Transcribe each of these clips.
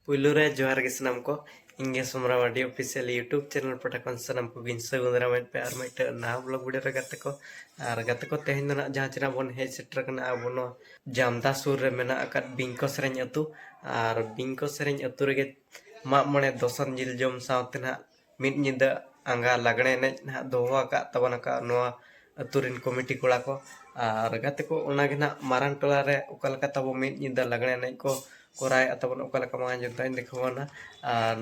पुलू रे जोहार के सनम को इंगे सोमरावाडी ऑफिशियल यूट्यूब चैनल पटा सनम को गिन सगुंदरा में पे आर मिट ना ब्लॉग वीडियो रे गते को तेहन ना जहां चिना बोन हे सेटर कना अबो जामदा सुर रे मेना अकत बिंको सेरेñ अतु आर बिंको सेरेñ अतु रे मा मने दोसन जिल जम सावते ना मिड निदा आंगा लागणे ने ना दोवा का तबना का नो अतुरिन कमिटी कोड़ा को आर गते को ओना गे ना मारान टोला रे ओकलका तबो मिड निदा लागणे ने को कोराय अतबन ओकला का मा जता देखोना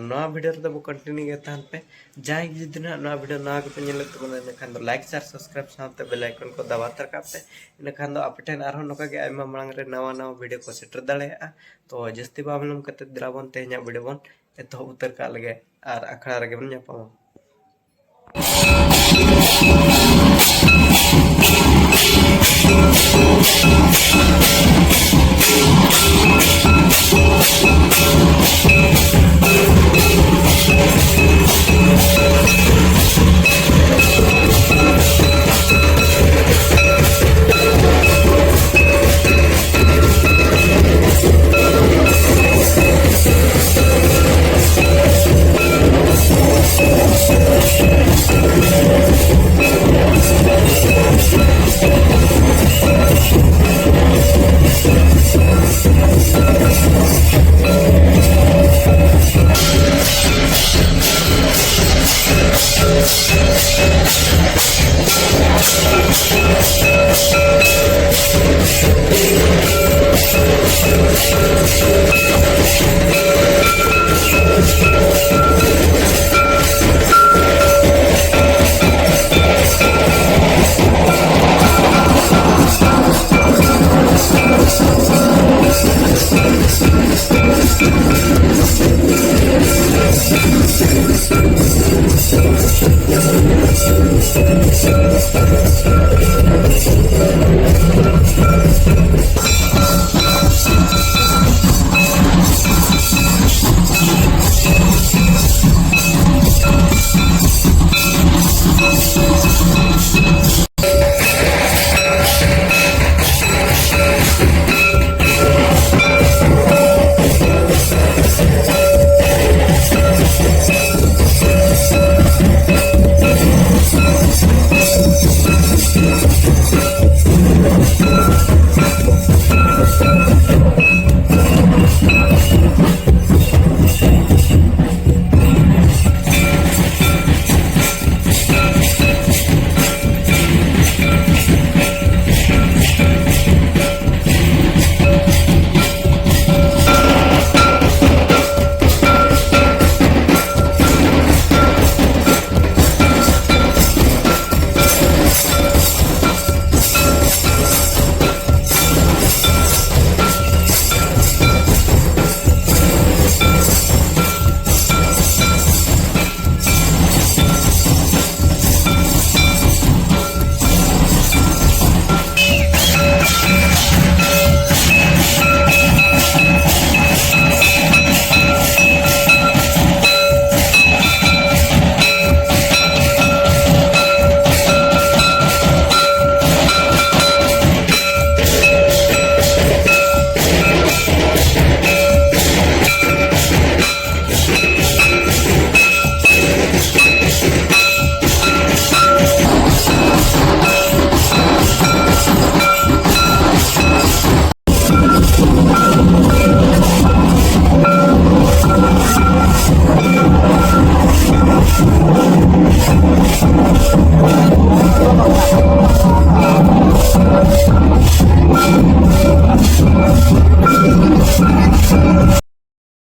नवा वीडियो रे दबो कंटिन्यू गे तान पे जाय जदि ना नवा वीडियो ना के पेन लेत बन ने खान दो लाइक शेयर सब्सक्राइब साथे बेल आइकन को दबा तर का पे इन खान दो अपटेन आरो नका गे आइमा मळंग रे नवा नवा वीडियो को सेटर दाड़ेया तो जस्ती बाबलम कते द्राबन तेहना वीडियो बन एतो उतर का लगे आर अखड़ा रे बन जापामा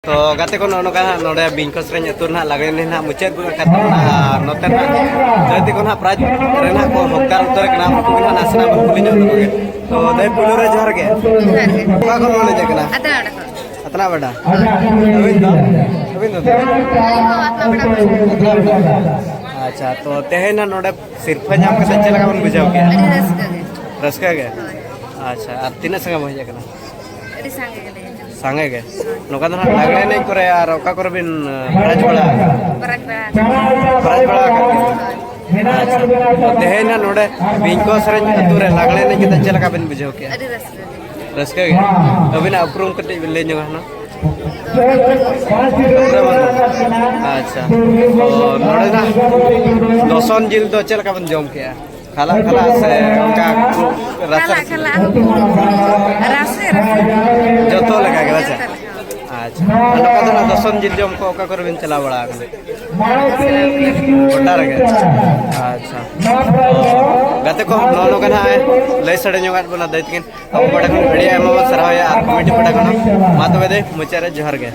तो गाते को नोका नोडे बिंको सेरेñ अतु ना लागने ना मुचाद गु खातो ना नोते ना जति को ना प्राइज रेना को हक्कार उतर कना को ना नासना बकुली जो तो दई पुलु रे जोहर के का को नोले जकना अतना बड़ा अबिन दो अच्छा तो तेहेना नोडे सिरफा जाम के सच्चे लगा बन बुझाव के रसका के अच्छा अब तीन संग हो जकना सांगे के नोका ना लागले नहीं करे यार ओका कर बिन प्राइज बड़ा करके तेहेना नोडे बिंको सेरेñ अतु रे लागले नहीं के चलका बिन बुझाव के रसका के अबिन अपरूम कते ले ᱧᱚᱜ हना अच्छा तो नोड़े ना लसन जिल दो चल का बन जम के खाला खाला से उनका जो तो लगा के बच्चा अच्छा अंडा का तो लसन जिल जम को का कर बिन चला बड़ा बड़ा रगे अच्छा गाते को नोनो कना लय सडे जोगात बना दैतकिन अब बड़ा कन भिडिया एम सरहा या कमेटी बड़ा कन मातो बेदे मुचारे जोहर गे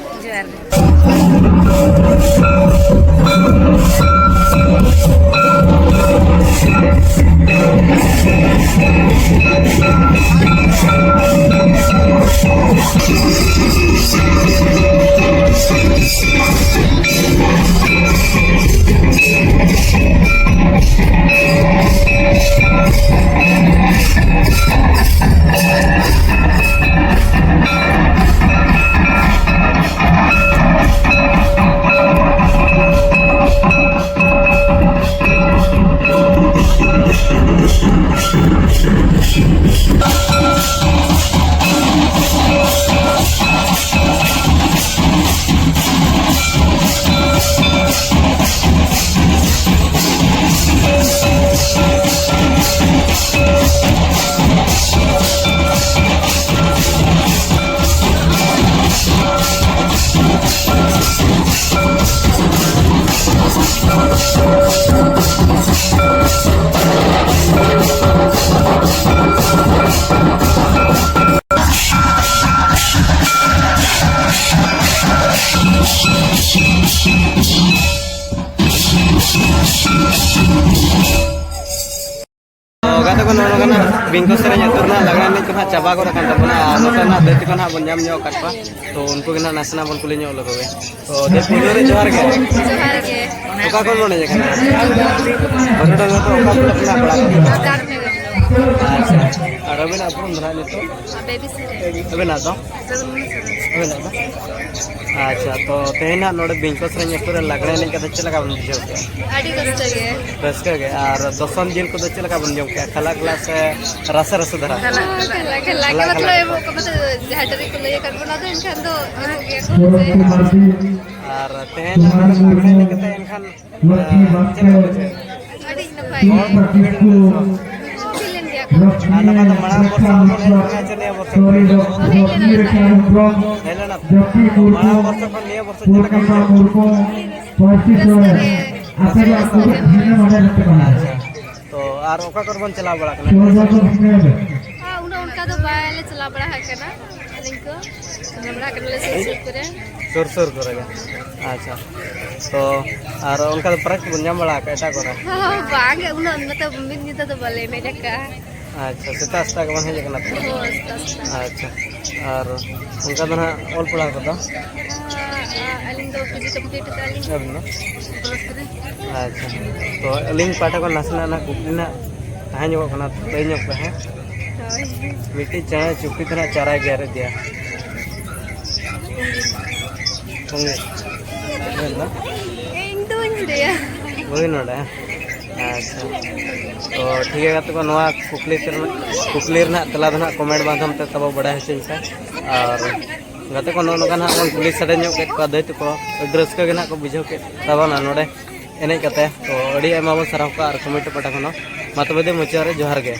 गाते को नोनो कना बिंको सरे जतुरना लगना नि को चाबा को रखन तबना नोतना देति को ना बन जाम न्यो कटपा तो उनको के ना नासना बन कुली न्यो लगोगे तो दे पुलो रे जोहार के ओका को नोने जखना बरडा तो ओका अपना बड़ा अच्छा रबिना अपन धरा ले तो बेबी सरे रबिना तो रबिना तो अच्छा तो तेना नोडे बिंको सरे जतुर लगना नि कदा चला का बन जो के आडी कष्ट के और दसम जिल को चला का बन जो के खला क्लास रस रस धरा खला मतलब वो मतलब हटरी को ले कर बना दो इनखान तो और तेना लगना नि कते इनखान चला बुझे आडी नपाई ana kata malam bersama dengan chene bersama helena malam bersama dia bersama तो आर ओका करबन चला बड़ा कना हां उनका तो बायले चला बड़ा है कना लिंको बड़ा करले सुर करेगा अच्छा तो आर उनका तो परक बन जाम बड़ा कैसा करा हां बागे उन मतलब मिन तो बोले ने जका अच्छा सेता स्टा के बन है जकना अच्छा और उनका तो ना ऑल पढ़ा को तो अलिंग दो पीजी कंप्लीट कर ली अच्छा तो अलिंग पाटा को नासना ना कुपना कहां जो कना तय जो पे है मिट्टी चाय चुपी तरह चारा गेर दिया होंगे ना इन तो इंद्रिया वही नोड़ा अच्छा तो ठीक है तो नवा कुकली ना तला ना कमेंट माध्यम ते तब बड़ा है और गाते को नोका ना पुलिस सडे के दैत को रस्का के ना को बुझाव के तब ना नोडे एने कते तो अड़ी एमा बन सराव का और कमेंट पटा को मा तबे दे मुचारे जोहार गे।